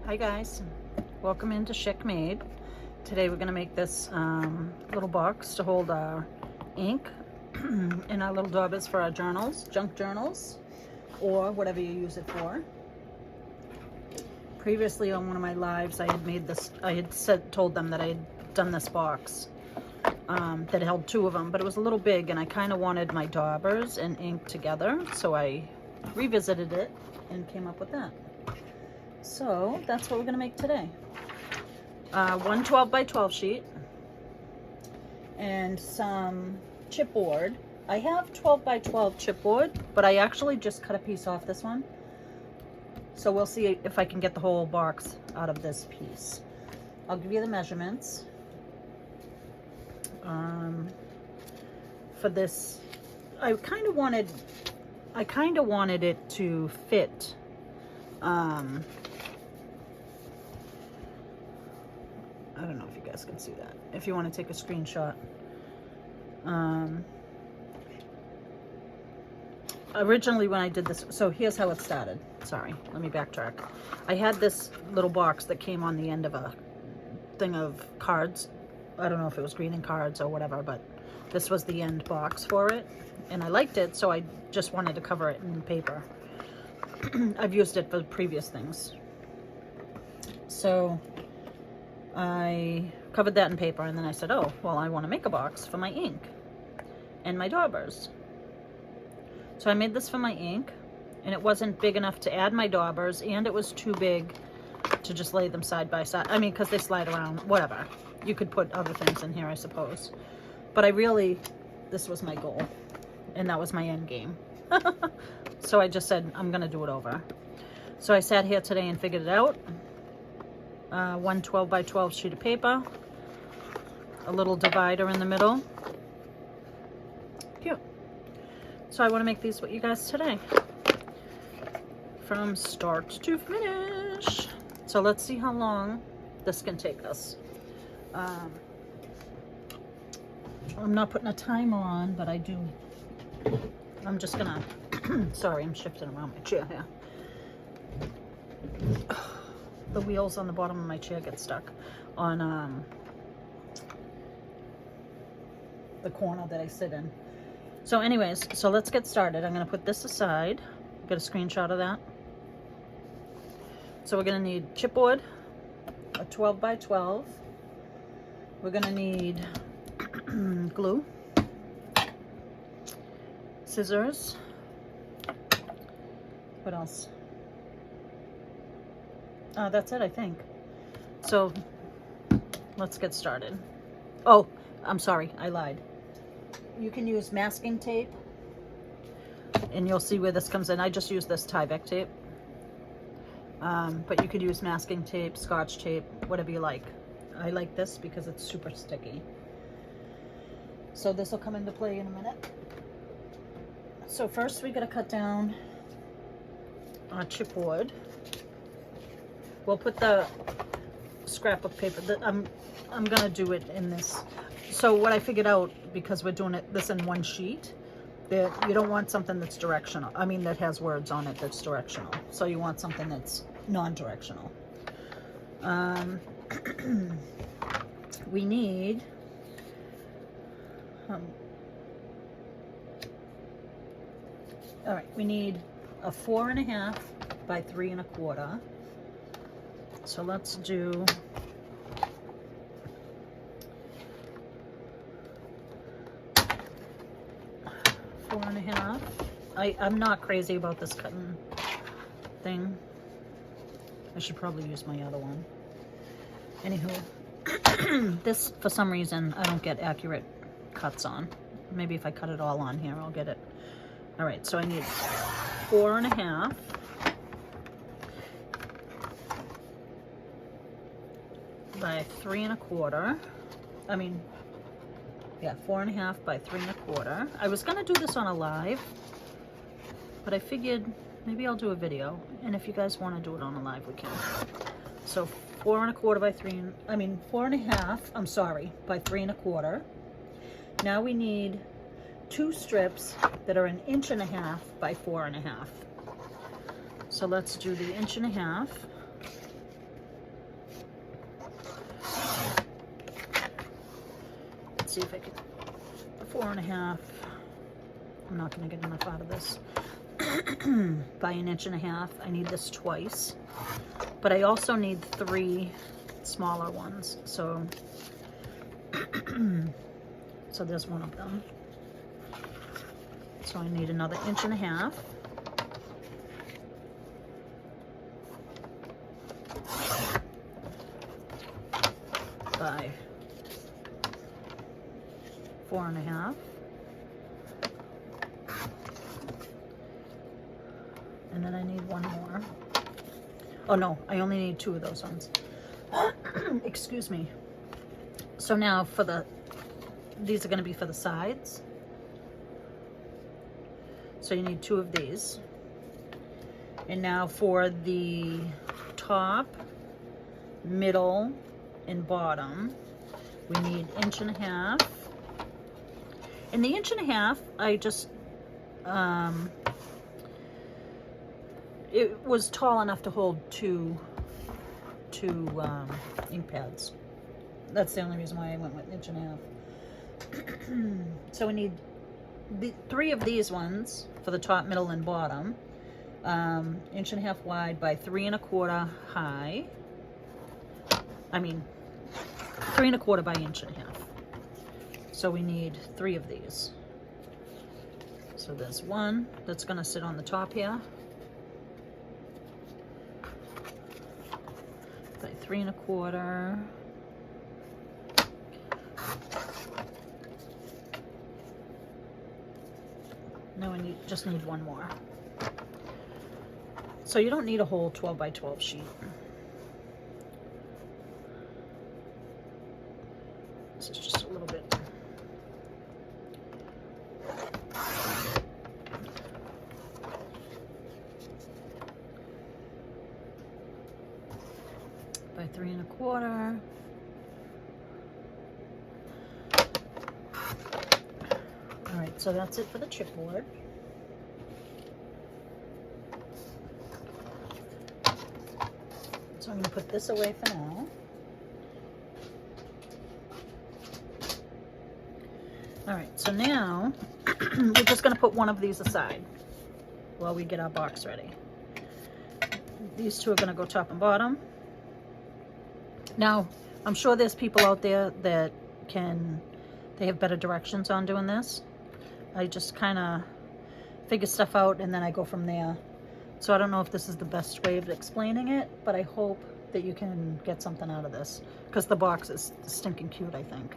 Hi guys, welcome into SheckMade. Today we're going to make this little box to hold our ink and our little daubers for our journals, junk journals, or whatever you use it for. Previously on one of my lives I had made this, told them that I had done this box that held two of them, but it was a little big and I kind of wanted my daubers and ink together, so I revisited it and came up with that. So that's what we're going to make today. One 12 by 12 sheet and some chipboard. I have 12 by 12 chipboard, but I actually just cut a piece off this one. So we'll see if I can get the whole box out of this piece. I'll give you the measurements. For this, I kind of wanted it to fit. I don't know if you guys can see that. If you want to take a screenshot. Originally when I did this, so here's how it started. Sorry, let me backtrack. I had this little box that came on the end of a thing of cards. I don't know if it was greeting cards or whatever, but this was the end box for it. And I liked it, so I just wanted to cover it in paper. I've used it for previous things. So I covered that in paper, and then I said, oh, well, I want to make a box for my ink and my daubers. So I made this for my ink, and it wasn't big enough to add my daubers, and it was too big to just lay them side by side. I mean, because they slide around, whatever. You could put other things in here, I suppose. But this was my goal, and that was my end game. So I just said, I'm going to do it over. So I sat here today and figured it out. One 12 by 12 sheet of paper, a little divider in the middle. Cute. So I want to make these with you guys today, from start to finish. So let's see how long this can take us. I'm not putting a timer on, but I do. I'm just gonna. Sorry, I'm shifting around my chair here. The wheels on the bottom of my chair get stuck on the corner that I sit in. So anyways, so let's get started. I'm going to put this aside. Get a screenshot of that. So we're going to need chipboard, a 12 by 12. We're going to need glue, scissors. What else? That's it, I think. So let's get started. Oh, I'm sorry, I lied. You can use masking tape, and you'll see where this comes in. I just use this Tyvek tape, but you could use masking tape, Scotch tape, whatever you like. I like this because it's super sticky. So this will come into play in a minute. So first we gotta cut down our chipboard. We'll put the scrapbook paper. I'm gonna do it in this. So what I figured out, because we're doing this in one sheet, that you don't want something that's directional. I mean, that has words on it that's directional. So you want something that's non-directional. We need all right. We need a 4.5 by 3 1/4. So let's do 4.5. I'm not crazy about this cutting thing. I should probably use my other one. Anywho, this, for some reason, I don't get accurate cuts on. Maybe if I cut it all on here, I'll get it. All right, so I need 4.5. By 3 1/4. I mean, yeah, 4.5 by 3 1/4. I was gonna do this on a live, but I figured maybe I'll do a video, and if you guys want to do it on a live, we can. So 4 1/4 by 4.5. I'm sorry, by 3 1/4. Now we need 2 strips that are 1.5 inches by 4.5. So let's do the 1.5 inches. see if I can, 4.5. I'm not going to get enough out of this. By 1.5 inches. I need this twice. But I also need 3 smaller ones. So, so there's one of them. So I need another 1.5 inches. By 4.5. And then I need one more. Oh no, I only need 2 of those ones. Excuse me. So now for these are going to be for the sides. So you need 2 of these. And now for the top, middle, and bottom, we need 1.5 inches. And the 1.5 inches, I just, it was tall enough to hold two ink pads. That's the only reason why I went with 1.5 inches. So we need 3 of these ones for the top, middle, and bottom. 1.5 inches wide by 3.25 high. I mean, 3.25 by 1.5 inches. So we need 3 of these. So there's one that's going to sit on the top here. By 3.25. Now we just need one more. So you don't need a whole 12 by 12 sheet. This is just a little bit. By 3.25. All right, so that's it for the chipboard. So I'm going to put this away for now. All right, so now we're just going to put one of these aside while we get our box ready. These 2 are going to go top and bottom. Now, I'm sure there's people out there that they have better directions on doing this. I just kind of figure stuff out and then I go from there. So I don't know if this is the best way of explaining it, but I hope that you can get something out of this because the box is stinking cute, I think.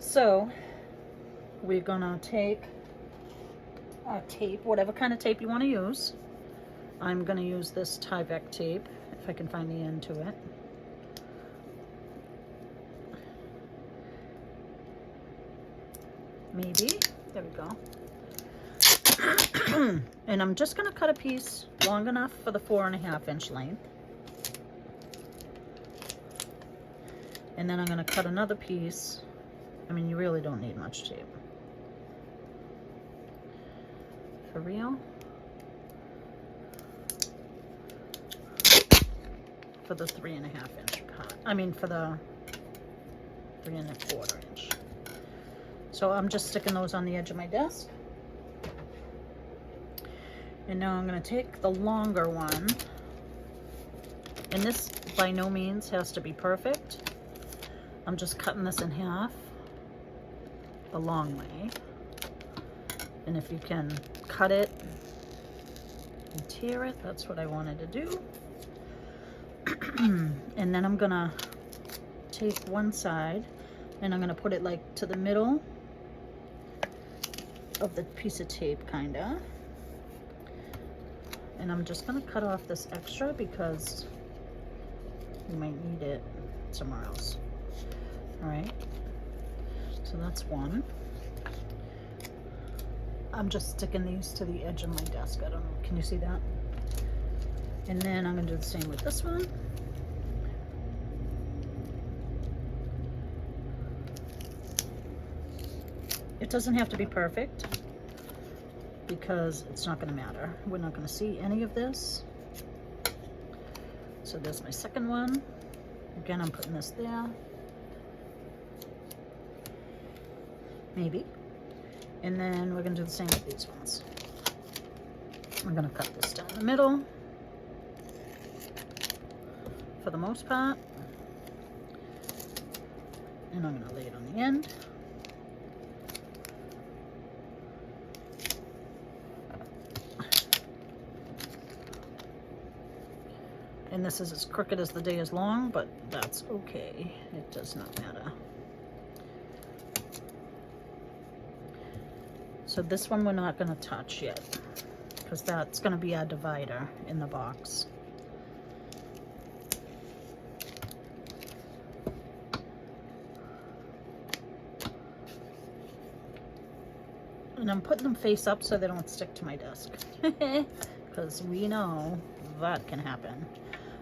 So we're gonna take our tape, whatever kind of tape you want to use. I'm gonna use this Tyvek tape if I can find the end to it. Maybe. There we go. And I'm just going to cut a piece long enough for the 4.5 inch length. And then I'm going to cut another piece. I mean, you really don't need much tape. For real. For the 3.5 inch cut. I mean, for the 3.25 inch. So I'm just sticking those on the edge of my desk. And now I'm going to take the longer one. And this by no means has to be perfect. I'm just cutting this in half the long way. And if you can cut it and tear it, that's what I wanted to do. And then I'm going to take one side and I'm going to put it like to the middle of the piece of tape, kinda. And I'm just gonna cut off this extra because you might need it somewhere else. All right, so that's one. I'm just sticking these to the edge of my desk. I don't know, can you see that? And then I'm gonna do the same with this one. It doesn't have to be perfect because it's not going to matter. We're not going to see any of this. So there's my second one. Again, I'm putting this there. maybe. And then we're gonna do the same with these ones. I'm gonna cut this down the middle for the most part. And I'm gonna lay it on the end. And this is as crooked as the day is long, but that's okay. It does not matter. So this one we're not going to touch yet, because that's going to be our divider in the box. And I'm putting them face up so they don't stick to my desk, because we know that can happen.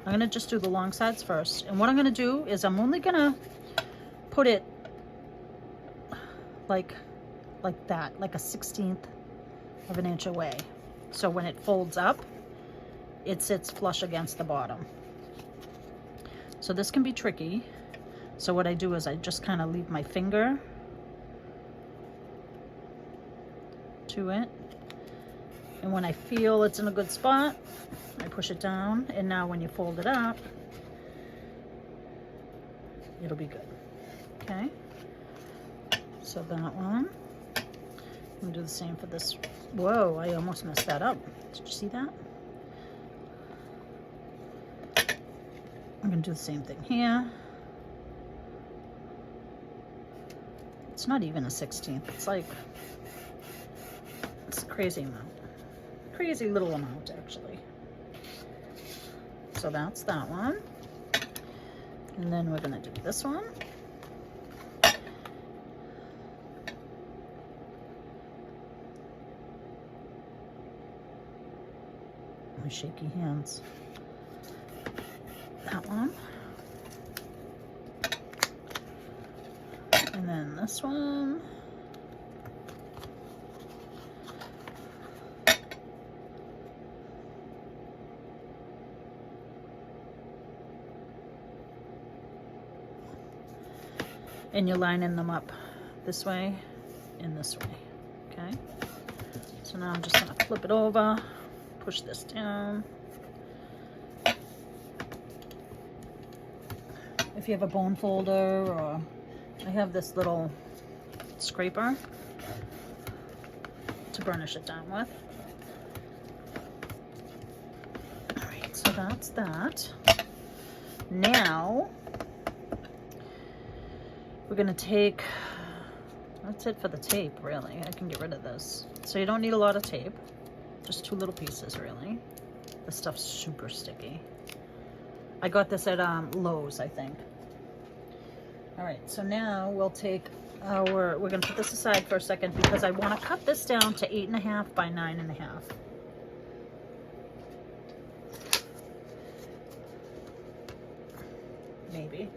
I'm going to just do the long sides first. And what I'm going to do is I'm only going to put it like that, like a 1/16 of an inch away. So when it folds up, it sits flush against the bottom. So this can be tricky. So what I do is I just kind of leave my finger to it. And when I feel it's in a good spot, I push it down, and now when you fold it up, it'll be good. Okay, so that one. I'm gonna do the same for this. Whoa, I almost messed that up. Did you see that? I'm gonna do the same thing here. It's not even a 1/16. It's like, it's a crazy amount. Crazy little amount, actually. So that's that one. And then we're gonna do this one. My shaky hands. That one. And then this one. And you're lining them up this way and this way, okay? So now I'm just gonna flip it over, push this down. If you have a bone folder, or I have this little scraper to burnish it down with. All right, so that's that. Now, we're gonna take, that's it for the tape, really. I can get rid of this. So you don't need a lot of tape, just 2 little pieces, really. This stuff's super sticky. I got this at Lowe's, I think. All right, so now we'll take our, we're gonna put this aside for a second because I wanna cut this down to 8.5 by 9.5. Maybe.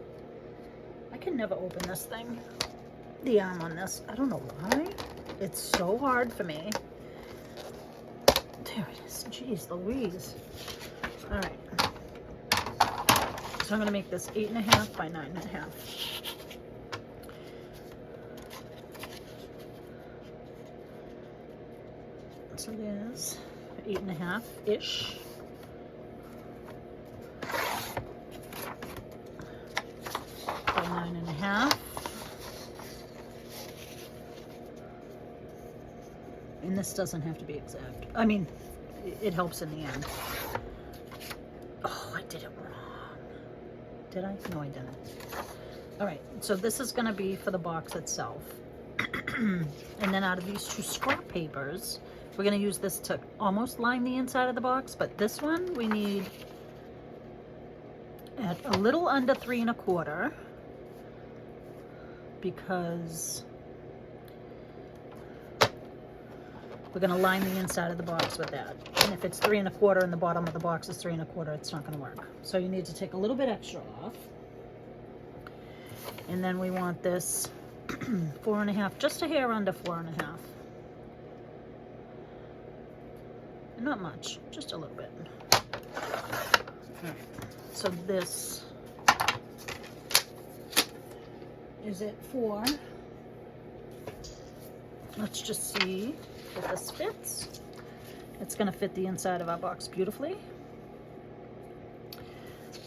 I can never open this thing, the arm on this. I don't know why. It's so hard for me. There it is. Jeez Louise. All right. So I'm going to make this 8.5 by 9.5. So there's 8.5-ish. By 9.5. And this doesn't have to be exact. I mean, it helps in the end. Oh, I did it wrong. Did I? No, I didn't. All right, so this is going to be for the box itself. And then out of these 2 scrap papers, we're going to use this to almost line the inside of the box, but this one we need at a little under 3 1/4, because we're going to line the inside of the box with that. And if it's 3 1/4 and the bottom of the box is 3 1/4, it's not going to work. So you need to take a little bit extra off. And then we want this 4.5, just a hair under 4.5. Not much, just a little bit. Right. So this is it for let's just see if this fits. It's going to fit the inside of our box beautifully.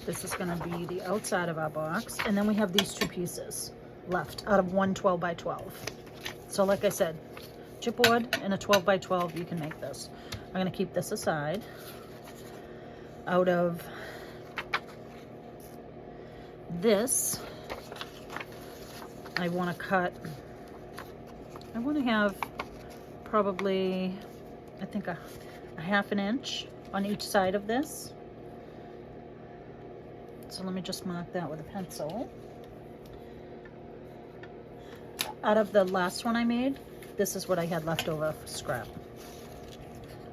This is going to be the outside of our box. And then we have these two pieces left out of one 12 by 12. So like I said, chipboard and a 12 by 12, you can make this. I'm going to keep this aside. Out of this, I want to cut, I want to have probably, I think a half an inch on each side of this. So let me just mark that with a pencil. Out of the last one I made, this is what I had left over for scrap.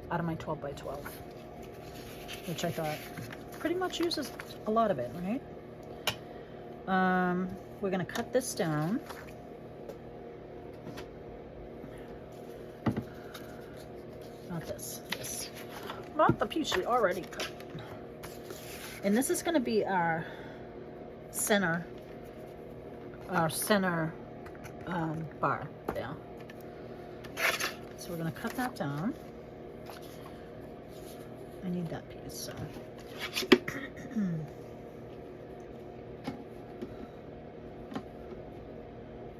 Out of my 12 by 12. Which I thought pretty much uses a lot of it, right? We're gonna cut this down. Not this, not the piece we already cut. And this is gonna be our center bar there. So we're gonna cut that down. I need that piece, so.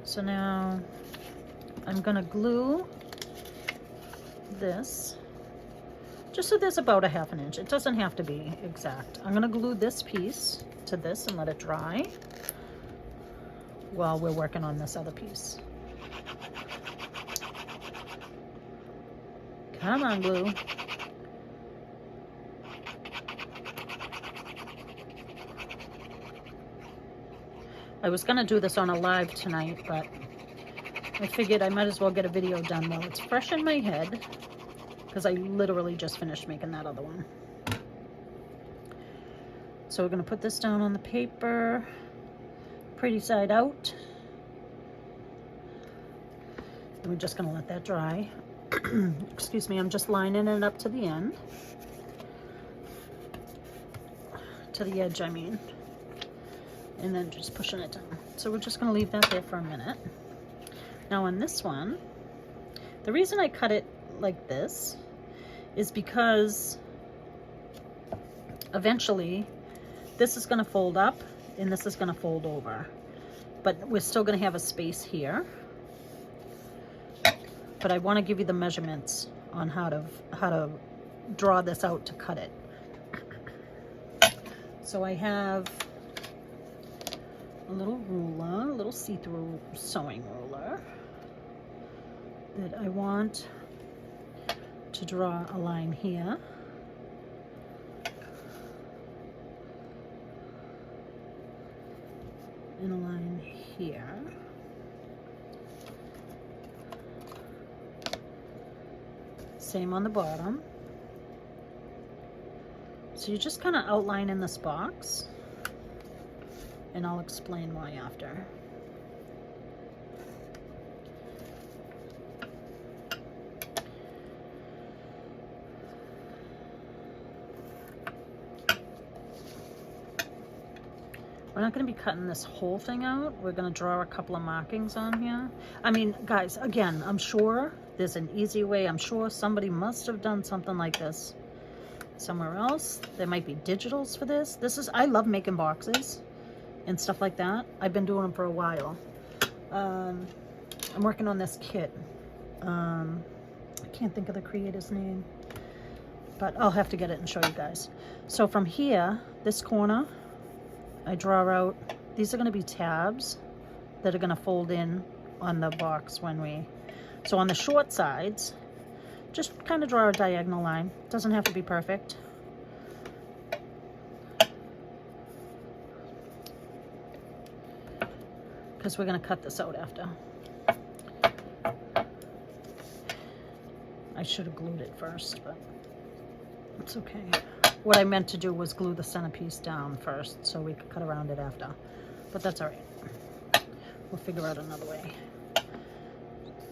So now I'm gonna glue this, just so there's about a half an inch. It doesn't have to be exact. I'm gonna glue this piece to this and let it dry while we're working on this other piece. Come on, glue. I was gonna do this on a live tonight, but I figured I might as well get a video done while it's fresh in my head, because I literally just finished making that other one. So we're gonna put this down on the paper, pretty side out. And we're just gonna let that dry. Excuse me, I'm just lining it up to the end. To the edge, I mean. And then just pushing it down. So we're just going to leave that there for a minute. Now on this one, the reason I cut it like this is because eventually this is going to fold up and this is going to fold over. But we're still going to have a space here. But I want to give you the measurements on how to draw this out to cut it. So I have a little ruler, a little see-through sewing ruler that I want to draw a line here. And a line here. Same on the bottom. So you just kind of outline in this box. And I'll explain why after. We're not going to be cutting this whole thing out. We're going to draw a couple of markings on here. I mean, guys, again, I'm sure there's an easy way. I'm sure somebody must have done something like this somewhere else. There might be digitals for this. I love making boxes and stuff like that. I've been doing them for a while. I'm working on this kit. I can't think of the creator's name, but I'll have to get it and show you guys. So from here, this corner, I draw out, these are going to be tabs that are going to fold in on the box when we, so on the short sides, just kind of draw a diagonal line. Doesn't have to be perfect. Because we're going to cut this out after. I should have glued it first, but it's okay. What I meant to do was glue the centerpiece down first so we could cut around it after. But that's all right. We'll figure out another way.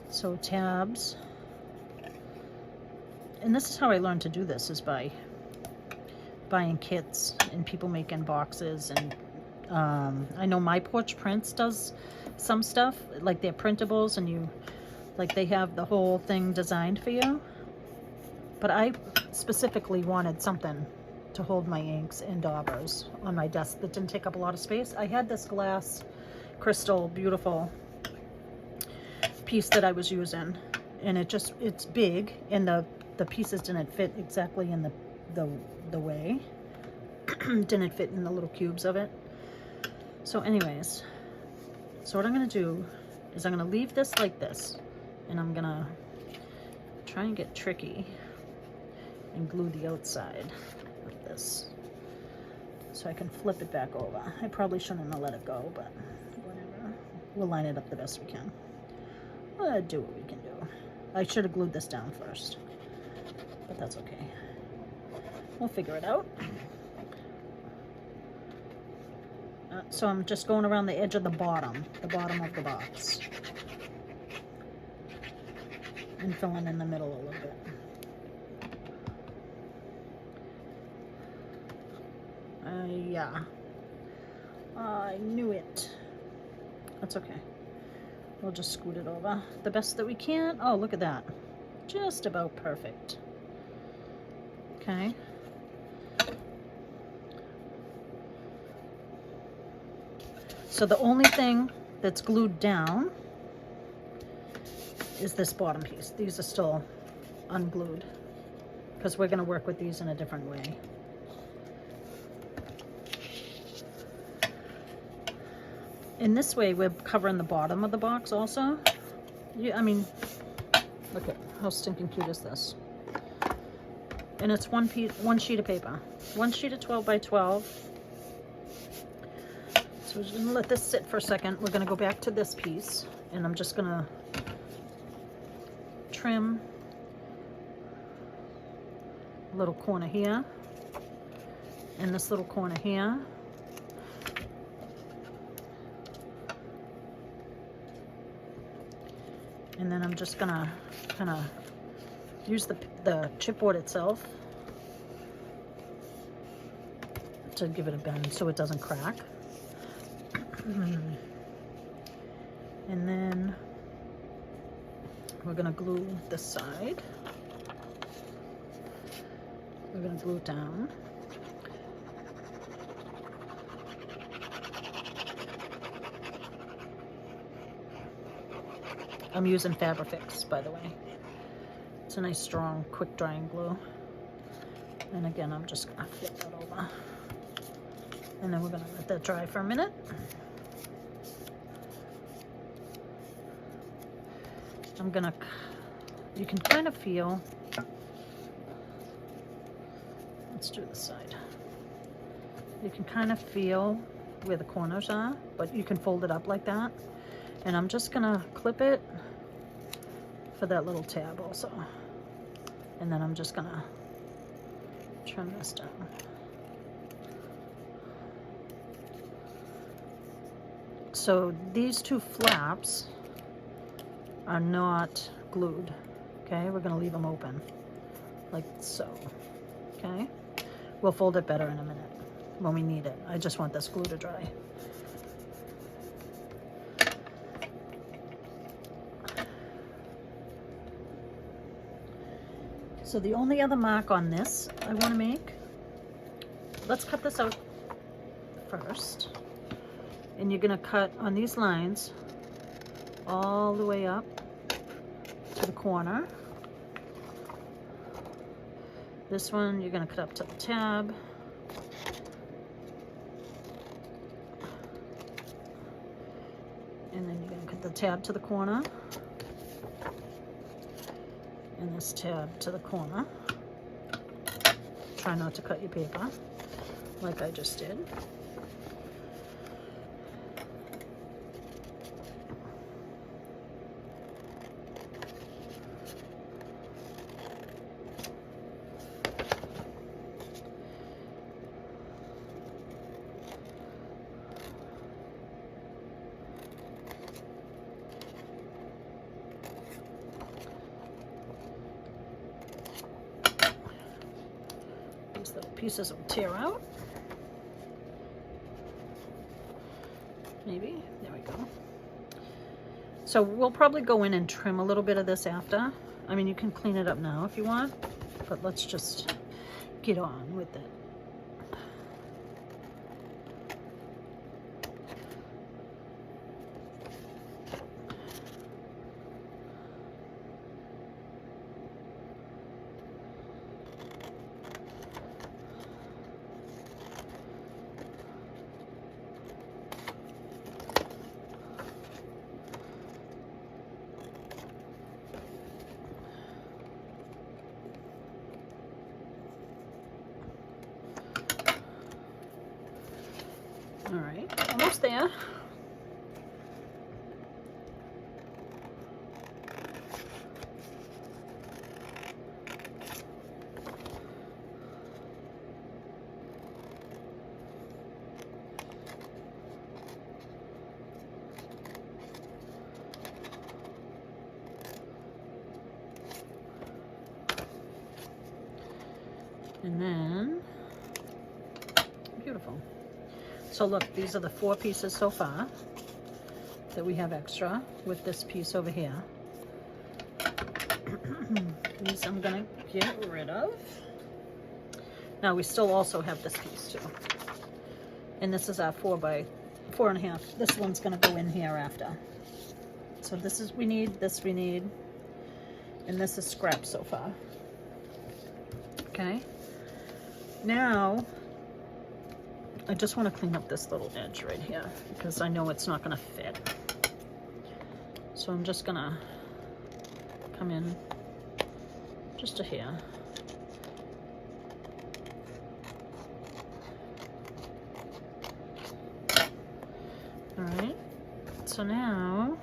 So tabs. And this is how I learned to do this, is by buying kits and people making boxes. And I know My Porch Prints does some stuff, like they're printables, and you Like they have the whole thing designed for you. But I specifically wanted something to hold my inks and daubers on my desk that didn't take up a lot of space. I had this glass crystal beautiful piece that I was using, and it's big, and the pieces didn't fit exactly in the way. Didn't fit in the little cubes of it. So anyways, so what I'm gonna do is I'm gonna leave this like this, and I'm gonna try and get tricky and glue the outside like this so I can flip it back over. I probably shouldn't have let it go, but whatever. We'll line it up the best we can. We'll do what we can do. I should have glued this down first, but that's okay. We'll figure it out. So I'm just going around the edge of the bottom of the box, and filling in the middle a little bit. Yeah, I knew it. That's okay. We'll just scoot it over the best that we can. Oh, look at that. Just about perfect. Okay. So the only thing that's glued down is this bottom piece. These are still unglued because we're going to work with these in a different way. In this way, we're covering the bottom of the box also. Yeah, I mean, look at how stinking cute is this. And it's one sheet of paper. One sheet of 12 by 12. So we're just gonna let this sit for a second. We're gonna go back to this piece, and I'm just gonna trim a little corner here, and this little corner here. And then I'm just gonna kind of use the chipboard itself to give it a bend so it doesn't crack. And then we're gonna glue this side. We're gonna glue it down. I'm using Fabrifix, by the way. It's a nice, strong, quick drying glue. And again, I'm just gonna flip that over. And then we're gonna let that dry for a minute. You can kind of feel, let's do this side. You can kind of feel where the corners are, but you can fold it up like that. And I'm just gonna clip it for that little tab also. And then I'm just gonna trim this down. So these two flaps are not glued, okay? We're gonna leave them open, like so, okay? We'll fold it better in a minute when we need it. I just want this glue to dry. So the only other mark on this I want to make, let's cut this out first. And you're going to cut on these lines all the way up to the corner. This one you're going to cut up to the tab. And then you're going to cut the tab to the corner. And this tab to the corner. Try not to cut your paper like I just did. These little pieces will tear out. Maybe. There we go. So we'll probably go in and trim a little bit of this after. I mean, you can clean it up now if you want, but let's just get on with it. All right, almost there. And then, beautiful. So look, these are the 4 pieces so far that we have extra with this piece over here. These I'm gonna get rid of. Now we still also have this piece too. And this is our 4 by 4.5. This one's gonna go in here after. So this is, we need, this we need, and this is scrap so far. Okay. Now, I just want to clean up this little edge right here because I know it's not going to fit. So I'm just going to come in just to here. All right. So now,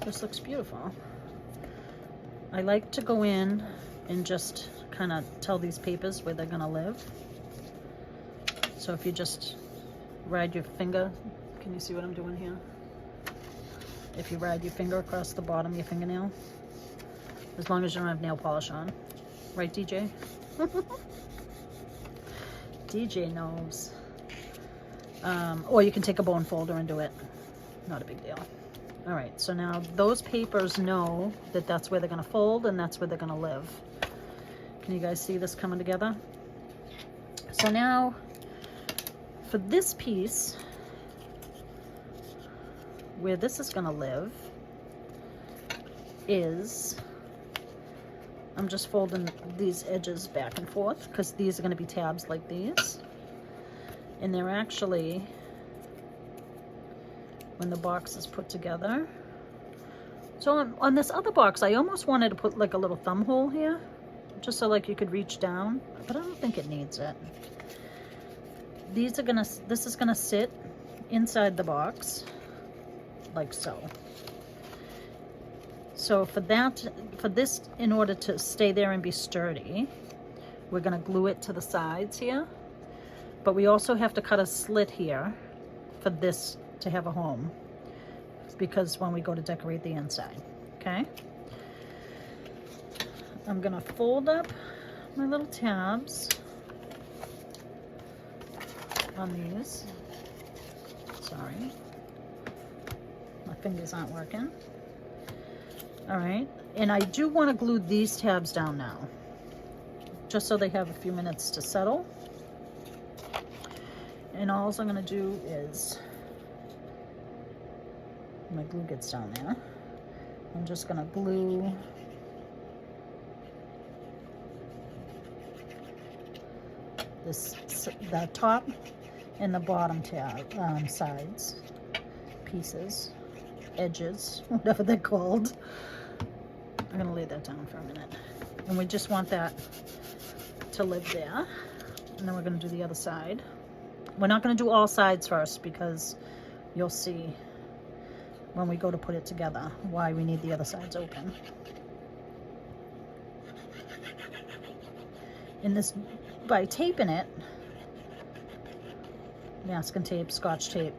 this looks beautiful. I like to go in and just kind of tell these papers where they're going to live. So if you just ride your finger, can you see what I'm doing here? If you ride your finger across the bottom of your fingernail, as long as you don't have nail polish on. Right, DJ? DJ knows. Or you can take a bone folder and do it. Not a big deal. All right, so now those papers know that that's where they're gonna fold and that's where they're gonna live. Can you guys see this coming together? So now, for this piece, where this is gonna live is, I'm just folding these edges back and forth because these are gonna be tabs like these. And they're actually, when the box is put together. So on this other box, I almost wanted to put like a little thumb hole here, just so like you could reach down, but I don't think it needs it. These are gonna, this is gonna sit inside the box, like so. So for that, for this, in order to stay there and be sturdy, we're gonna glue it to the sides here, but we also have to cut a slit here for this to have a home, because when we go to decorate the inside, okay? I'm gonna fold up my little tabs on these. Sorry, my fingers aren't working. All right, and I do want to glue these tabs down now, just so they have a few minutes to settle. And all I'm gonna do is, my glue gets down there, I'm just gonna glue this, the top and the bottom tab, sides, pieces, edges, whatever they're called. I'm gonna lay that down for a minute. And we just want that to live there. And then we're gonna do the other side. We're not gonna do all sides first because you'll see when we go to put it together why we need the other sides open. And this, by taping it, masking tape, scotch tape,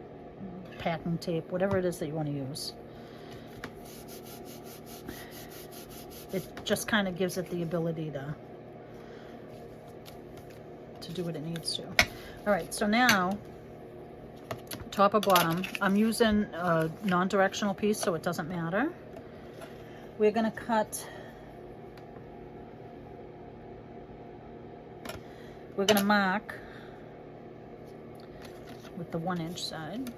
packing tape, whatever it is that you want to use, it just kind of gives it the ability to do what it needs to. All right, so now top or bottom. I'm using a non-directional piece, so it doesn't matter. We're gonna cut, we're gonna mark with the 1 inch side,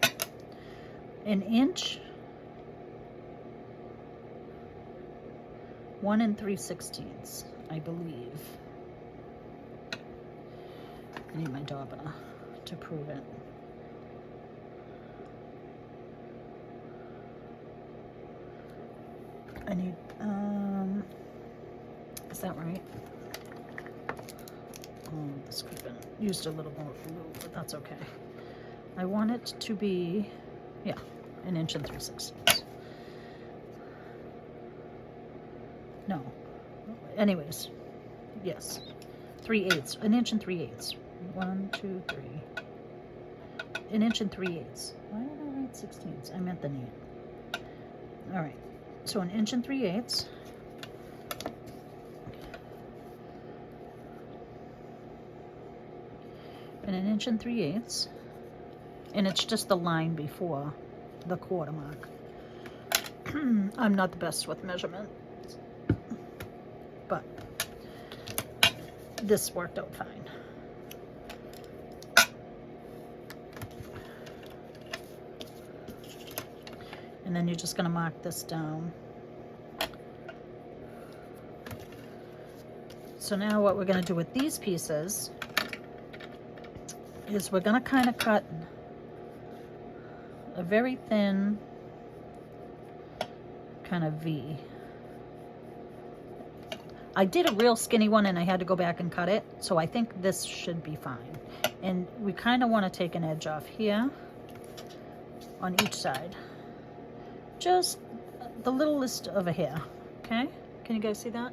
1 inch, 1 3/16, I believe. I need my dauber to prove it. I need, is that right? Oh, this could have been used a little more glue, but that's okay. I want it to be, yeah, 1 inch 3/16. No, anyways, yes, 3/8, 1 inch 3/8. 1, 2, 3. 1 inch 3/8. Why did I write 16ths? I meant the knee. All right, so 1 inch 3/8. And 1 inch 3/8. And it's just the line before the quarter mark. I'm not the best with measurement, but this worked out fine. And then you're just going to mark this down. So now what we're going to do with these pieces is we're going to kind of cut a very thin kind of V. I did a real skinny one and I had to go back and cut it, so I think this should be fine. And we kind of want to take an edge off here on each side. Just the littlest of a hair, okay? Can you guys see that?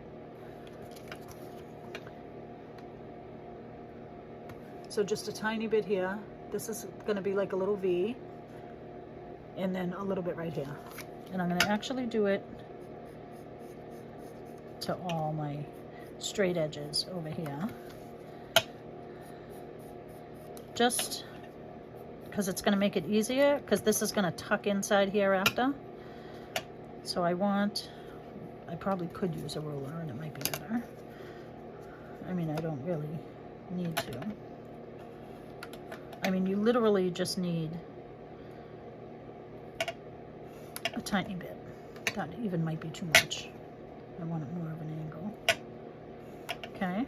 So just a tiny bit here. This is going to be like a little V, and then a little bit right here. And I'm going to actually do it to all my straight edges over here. Just because it's going to make it easier, because this is going to tuck inside here after. So I probably could use a ruler and it might be better. I mean, I don't really need to. I mean, you literally just need a tiny bit. That even might be too much. I want it more of an angle. Okay.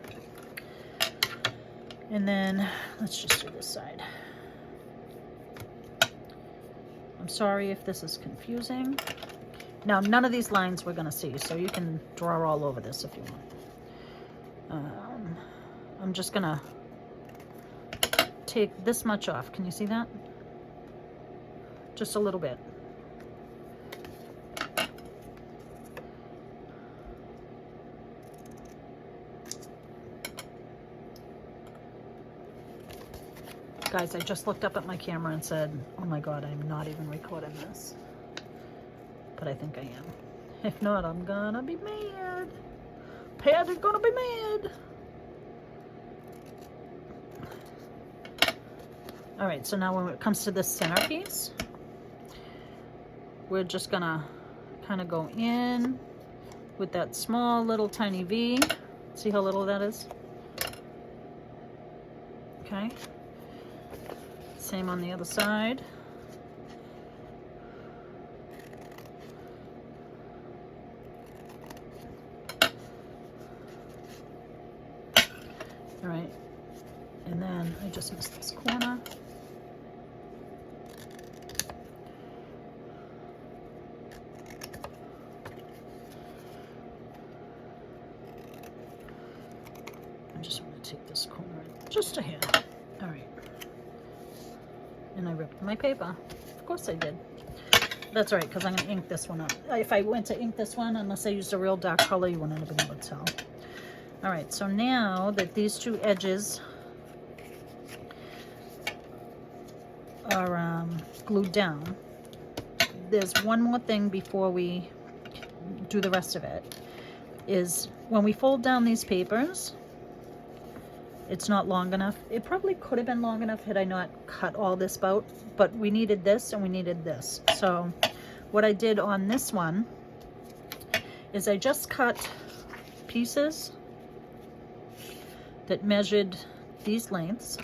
And then let's just do this side. I'm sorry if this is confusing. Now, none of these lines we're going to see, so you can draw all over this if you want. I'm just going to take this much off. Can you see that? Just a little bit. Guys, I just looked up at my camera and said, oh my God, I'm not even recording this. But I think I am. If not, I'm gonna be mad. Patti's gonna be mad. All right, so now when it comes to this centerpiece, we're just gonna kind of go in with that small little tiny V. See how little that is? Okay. Same on the other side. All right, and then I just missed this corner. I just want to take this corner just a hair. All right. And I ripped my paper. Of course I did. That's all right, because I'm going to ink this one up. If I went to ink this one, unless I used a real dark color, you wouldn't have been able to tell. All right, so now that these two edges are glued down, there's one more thing before we do the rest of it, is when we fold down these papers, It's not long enough. It probably could have been long enough had I not cut all this out, but we needed this and we needed this. So what I did on this one is I just cut pieces that measured these lengths.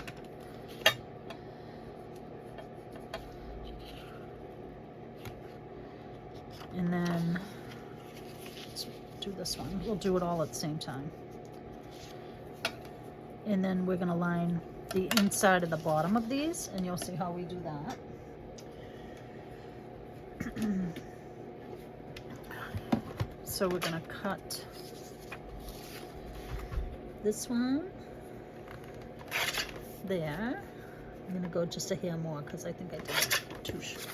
And then let's do this one. We'll do it all at the same time. And then we're going to line the inside of the bottom of these, and you'll see how we do that. So we're going to cut this one there. I'm going to go just a hair more because I think I did it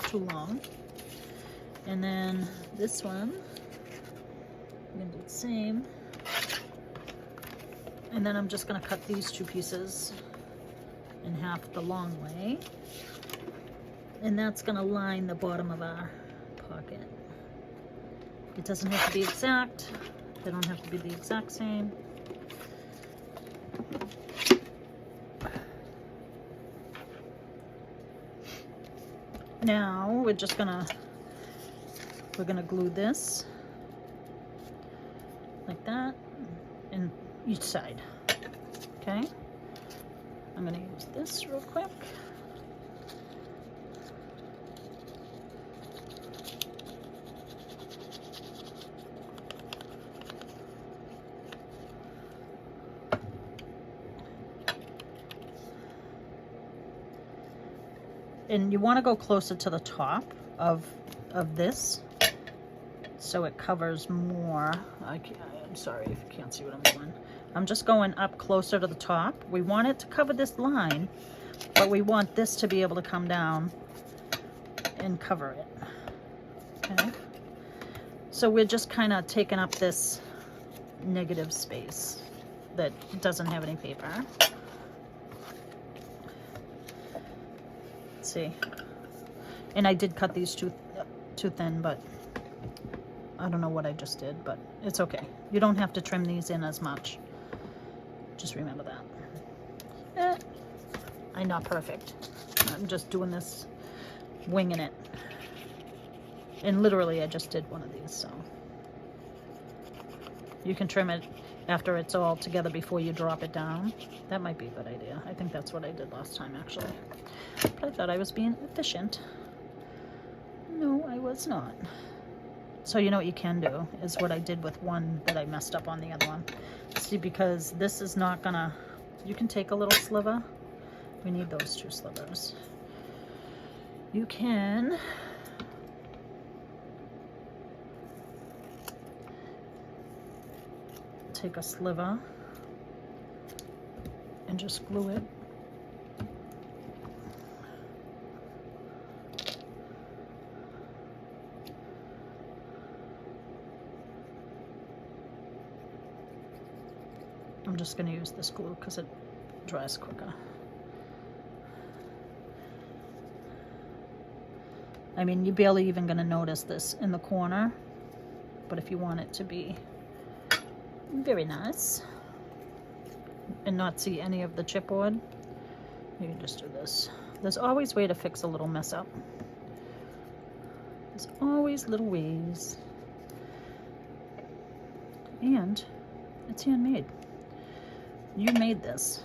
too long. And then this one, I'm going to do the same. And then I'm just going to cut these two pieces in half the long way. And that's going to line the bottom of our pocket. It doesn't have to be exact. They don't have to be the exact same. Now we're gonna glue this like that in each side. Okay, I'm gonna use this real quick. And you want to go closer to the top of this so it covers more. I'm sorry if you can't see what I'm doing. I'm just going up closer to the top. We want it to cover this line, but we want this to be able to come down and cover it. Okay. So we're just kind of taking up this negative space that doesn't have any paper. See, and I did cut these too thin, but I don't know what I just did, but it's okay. You don't have to trim these in as much. Just remember that. I'm not perfect. I'm just doing this, winging it. And literally I just did one of these, so you can trim it after it's all together before you drop it down. That might be a good idea. I think that's what I did last time, actually. But I thought I was being efficient. No, I was not. So you know what you can do is what I did with one that I messed up on the other one. See, because this is not gonna, you can take a little sliver. We need those two slivers. You can take a sliver and just glue it. I'm just going to use this glue because it dries quicker. I mean, you're barely even going to notice this in the corner, but if you want it to be very nice and not see any of the chipboard, you can just do this. There's always a way to fix a little mess up. There's always little ways. And it's handmade. You made this.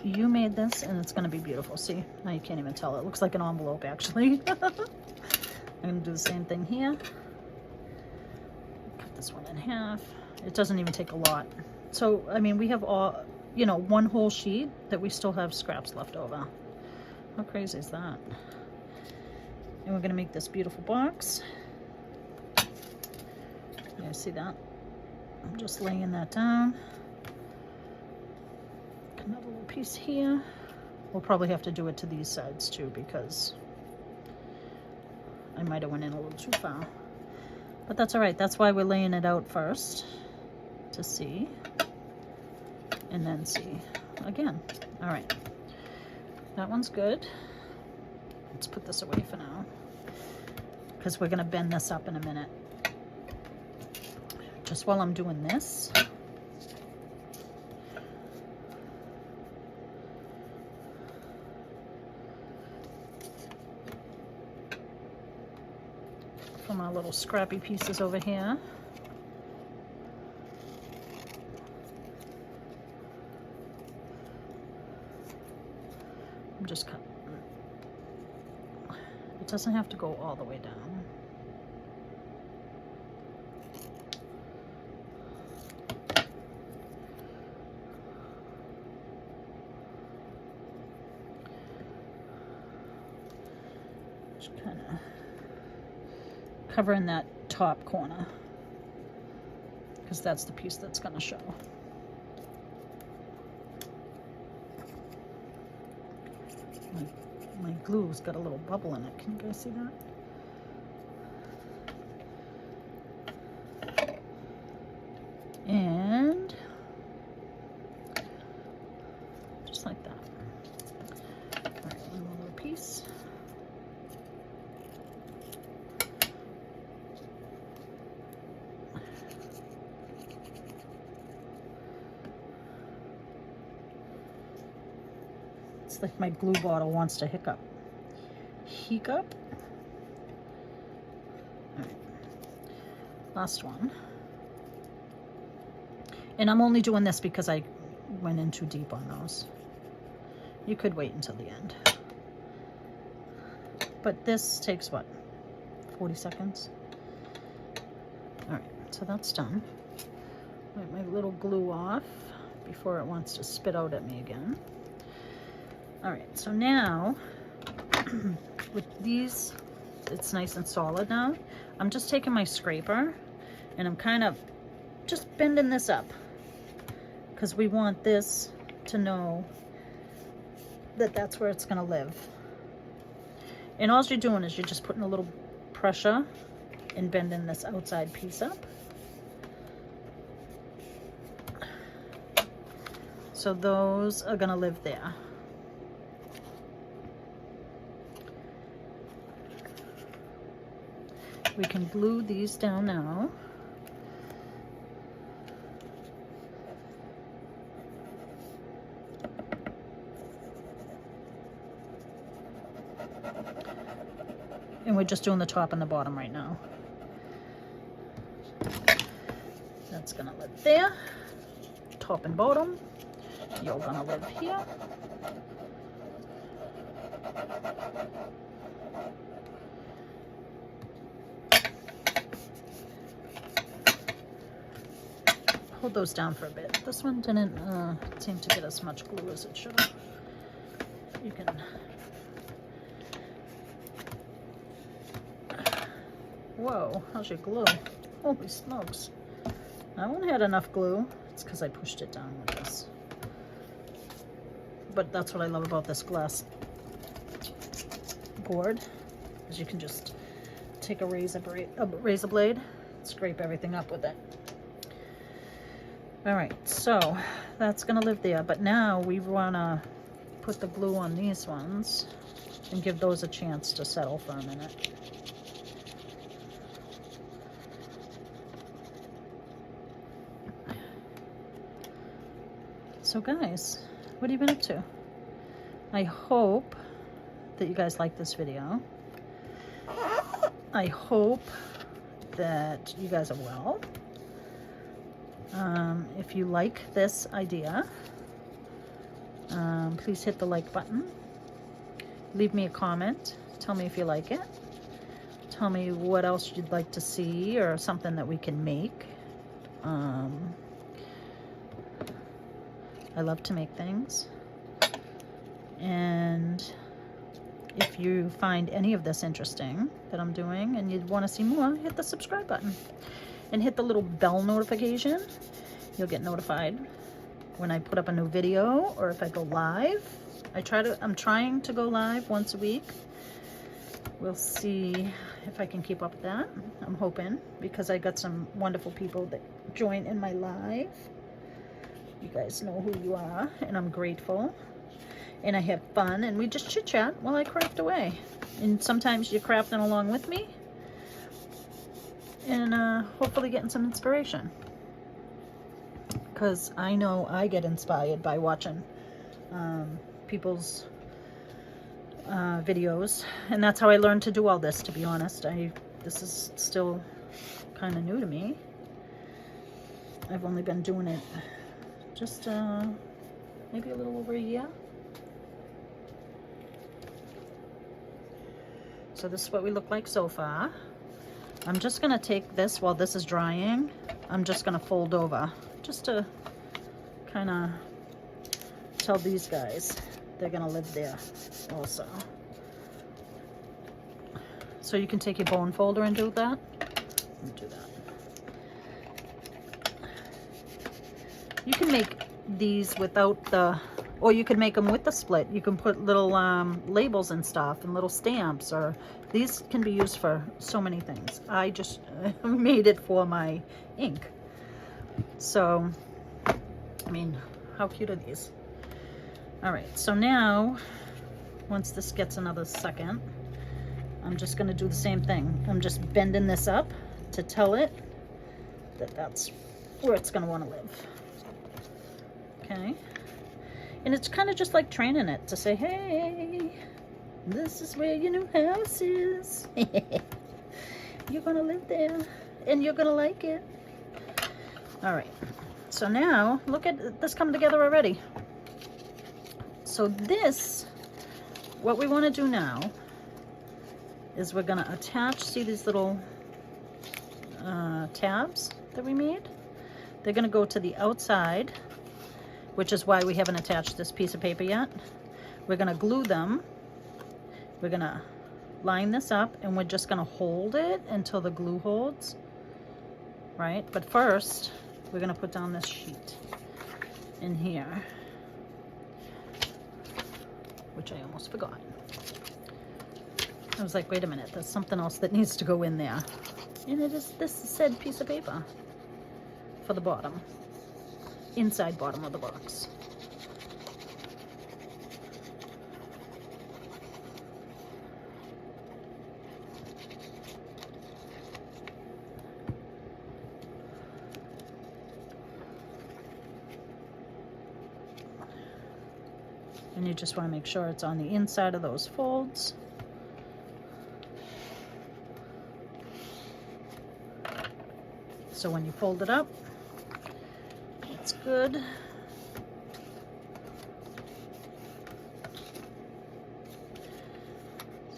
You made this, and it's going to be beautiful. See, now you can't even tell. It looks like an envelope, actually. I'm going to do the same thing here. Cut this one in half. It doesn't even take a lot. So, I mean, we have all, you know, one whole sheet that we still have scraps left over. How crazy is that? And we're going to make this beautiful box. You see that? I'm just laying that down. Another little piece here. We'll probably have to do it to these sides too because I might have went in a little too far. But that's all right. That's why we're laying it out first to see and then see again. All right. That one's good. Let's put this away for now because we're going to bend this up in a minute. Just while I'm doing this, from our little scrappy pieces over here. I'm just cutting. It doesn't have to go all the way down. Just kind of covering that top corner because that's the piece that's going to show. My glue's got a little bubble in it. Can you guys see that? And just like that. All right, one more little piece. It's like my glue bottle wants to hiccup. Hiccup. All right. Last one. And I'm only doing this because I went in too deep on those. You could wait until the end. But this takes what? 40 seconds? All right, so that's done. Wipe my little glue off before it wants to spit out at me again. All right, so now with these, it's nice and solid now. I'm just taking my scraper and I'm kind of just bending this up because we want this to know that that's where it's gonna live. And all you're doing is you're just putting a little pressure and bending this outside piece up. So those are gonna live there. We can glue these down now. And we're just doing the top and the bottom right now. That's gonna live there. Top and bottom. You're gonna live here. Hold those down for a bit. This one didn't seem to get as much glue as it should have. You can... Whoa, how's your glue? Holy smokes. That one had enough glue. It's because I pushed it down with this. But that's what I love about this glass board, is you can just take a razor blade, scrape everything up with it. All right, so that's gonna live there, but now we wanna put the glue on these ones and give those a chance to settle for a minute. So guys, what have you been up to? I hope that you guys like this video. I hope that you guys are well. If you like this idea, please hit the like button. Leave me a comment. Tell me if you like it. Tell me what else you'd like to see or something that we can make. I love to make things. And if you find any of this interesting that I'm doing and you'd want to see more, hit the subscribe button and hit the little bell notification. You'll get notified when I put up a new video or if I go live. I'm trying to go live once a week. We'll see if I can keep up with that. I'm hoping, because I got some wonderful people that join in my live. You guys know who you are, and I'm grateful. And I have fun, and we just chit chat while I craft away. And sometimes you're crafting along with me, and hopefully getting some inspiration. Because I know I get inspired by watching people's videos, and that's how I learned to do all this, to be honest. I This is still kind of new to me. I've only been doing it just maybe a little over a year. So this is what we look like so far. I'm just gonna take this while this is drying. I'm just gonna fold over just to kind of tell these guys they're gonna live there also. So you can take your bone folder and do that. Do that. You can make these without the, or you can make them with the split. You can put little labels and stuff and little stamps, or these can be used for so many things. I just made it for my ink. So, I mean, how cute are these? All right, so now, once this gets another second, I'm just gonna do the same thing. I'm just bending this up to tell it that that's where it's gonna wanna live. Okay, and it's kind of just like training it to say, hey, this is where your new house is. You're gonna live there and you're gonna like it. All right, so now look at this coming together already. So this, what we want to do now is we're gonna attach, see these little tabs that we made? They're gonna go to the outside, which is why we haven't attached this piece of paper yet. We're gonna glue them. We're gonna line this up and we're just gonna hold it until the glue holds, right? But first, we're gonna put down this sheet in here, which I almost forgot. I was like, wait a minute, there's something else that needs to go in there. And it is this said piece of paper for the bottom. Inside bottom of the box. And you just want to make sure it's on the inside of those folds. So when you fold it up, it's good.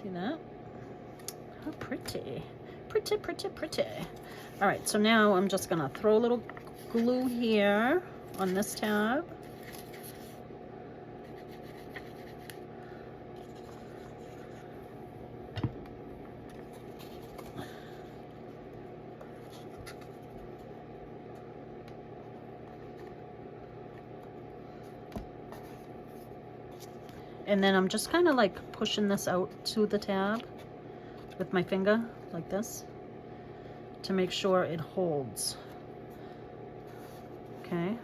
See that? How pretty. Pretty, pretty, pretty. All right, so now I'm just gonna throw a little glue here on this tab. And then I'm just kind of like pushing this out to the tab with my finger like this to make sure it holds. Okay.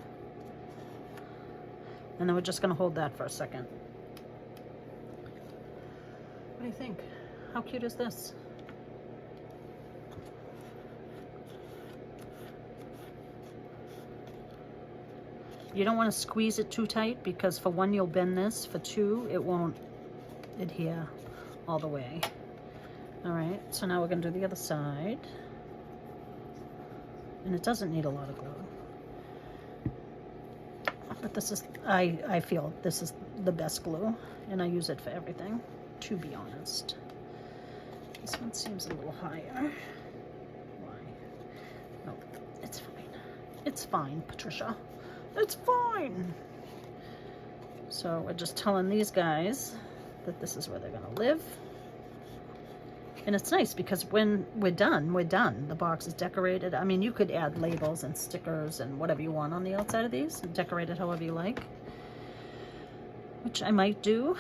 And then we're just going to hold that for a second. What do you think? How cute is this? You don't want to squeeze it too tight because for one, you'll bend this. For two, it won't adhere all the way. All right, so now we're going to do the other side. And it doesn't need a lot of glue. But this is, I feel this is the best glue. And I use it for everything, to be honest. This one seems a little higher. Why? No, it's fine. It's fine, Patricia. It's fine. So we're just telling these guys that this is where they're gonna live. And it's nice because when we're done, we're done. The box is decorated. I mean, you could add labels and stickers and whatever you want on the outside of these and decorate it however you like, which I might do.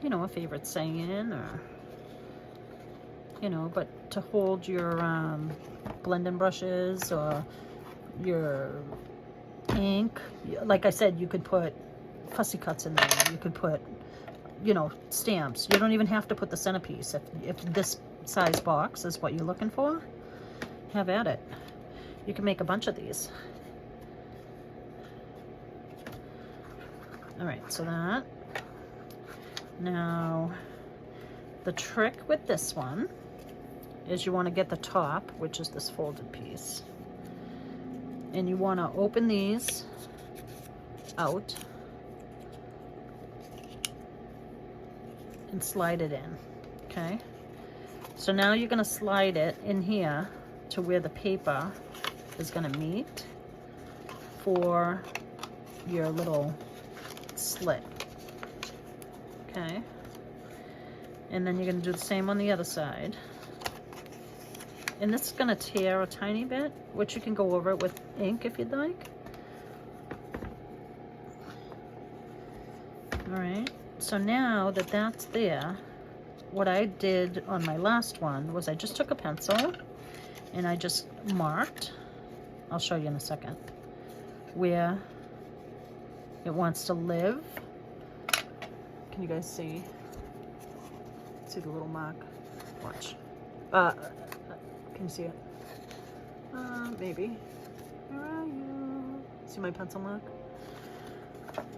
You know, a favorite saying, or, you know, but to hold your blending brushes or your ink, like I said, you could put fussy cuts in there. You could put, you know, stamps. You don't even have to put the centerpiece. If this size box is what you're looking for, have at it. You can make a bunch of these. All right, so that. Now, the trick with this one is you want to get the top, which is this folded piece. And you want to open these out and slide it in, okay? So now you're going to slide it in here to where the paper is going to meet for your little slit, okay? And then you're going to do the same on the other side. And this is going to tear a tiny bit, which you can go over it with ink if you'd like. All right, so now that that's there, what I did on my last one was I just took a pencil and I just marked, I'll show you in a second, where it wants to live. Can you guys see? See the little mark? Watch. Can you see it? Maybe. Where are you? See my pencil mark?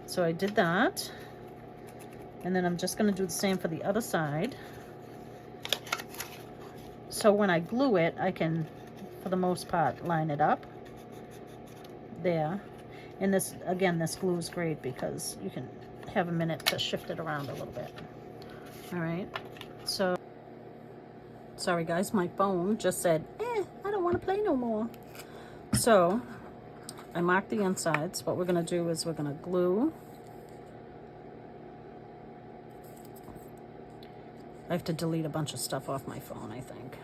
So I did that. And then I'm just going to do the same for the other side. So when I glue it, I can, for the most part, line it up. There. And this, again, this glue is great because you can have a minute to shift it around a little bit. All right. So, sorry guys, my phone just said, I don't want to play no more. So, I marked the insides. What we're going to do is we're going to glue. I have to delete a bunch of stuff off my phone, I think.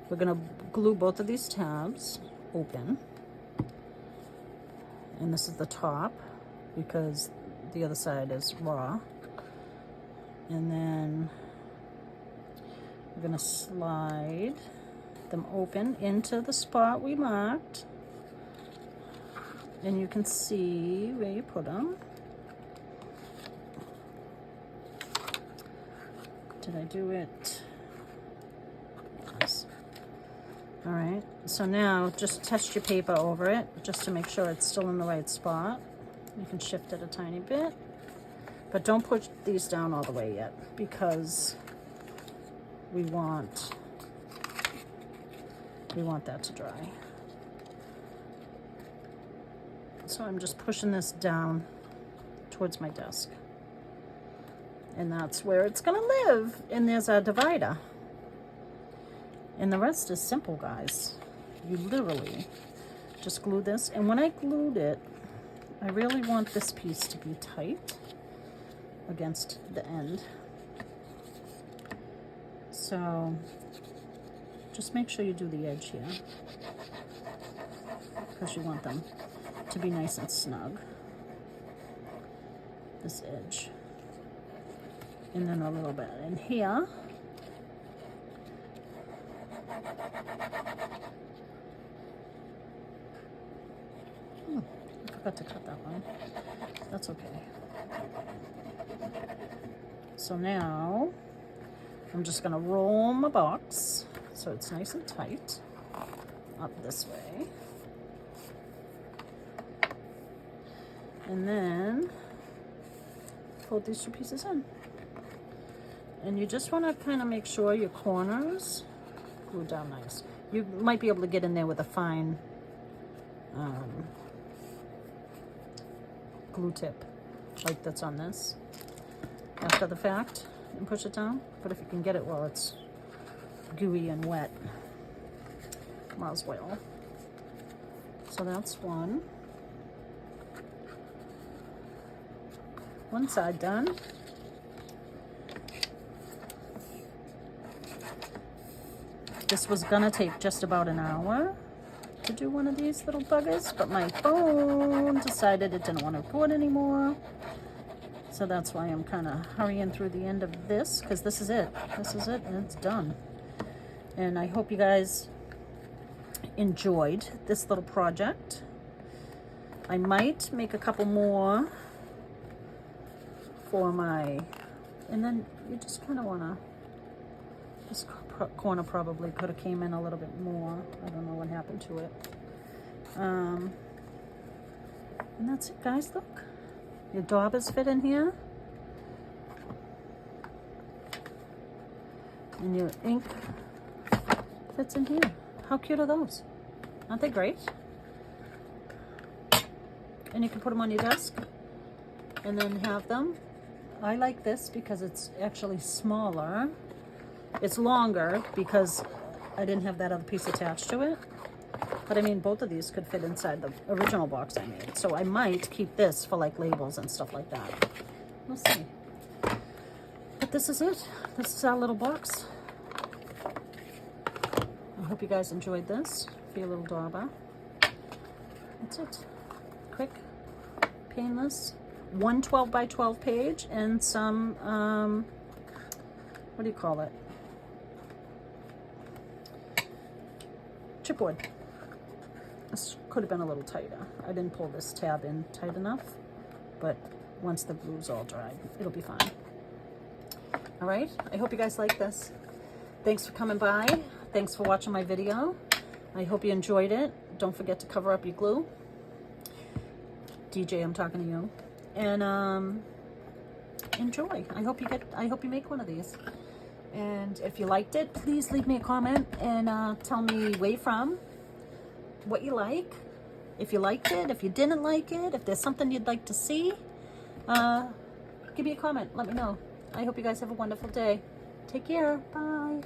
We're going to glue both of these tabs open. And this is the top because the other side is raw. And then we're going to slide them open into the spot we marked. And you can see where you put them. Did I do it? Yes. All right, so now just test your paper over it just to make sure it's still in the right spot. You can shift it a tiny bit, but don't push these down all the way yet because we want that to dry. So I'm just pushing this down towards my desk. And that's where it's gonna live. And there's our divider. And the rest is simple, guys. You literally just glue this. And when I glued it, I really want this piece to be tight against the end. So just make sure you do the edge here because you want them to be nice and snug. This edge. And then a little bit in here. I forgot to cut that one. That's okay. So now I'm just gonna roll my box so it's nice and tight up this way. And then fold these two pieces in. And you just want to kind of make sure your corners glue down nice. You might be able to get in there with a fine glue tip like that's on this after the fact and push it down. But if you can get it while it's gooey and wet, might as well. So that's one side done. This was gonna take just about an hour to do one of these little buggers, but my phone decided it didn't want to record anymore. So that's why I'm kind of hurrying through the end of this, because this is it. This is it, and it's done. And I hope you guys enjoyed this little project. I might make a couple more for my, and then you just kind of want to, this corner probably could have came in a little bit more. I don't know what happened to it. And that's it, guys. Look, your daubers fit in here, and your ink fits in here. How cute are those? Aren't they great? And you can put them on your desk and then have them. I like this because it's actually smaller. It's longer because I didn't have that other piece attached to it. But I mean, both of these could fit inside the original box I made. So I might keep this for like labels and stuff like that. We'll see. But this is it. This is our little box. I hope you guys enjoyed this for your little dauber. That's it. Quick, painless, 1 12 by 12 page and some, what do you call it? Chipboard. This could have been a little tighter. I didn't pull this tab in tight enough, but once the glue's all dried, it'll be fine. All right, I hope you guys like this. Thanks for coming by. Thanks for watching my video. I hope you enjoyed it. Don't forget to cover up your glue. DJ, I'm talking to you. And enjoy. I hope you make one of these. And if you liked it, please leave me a comment and tell me where you're from, what you like, if you liked it, if you didn't like it, if there's something you'd like to see. Give me a comment. Let me know. I hope you guys have a wonderful day. Take care. Bye.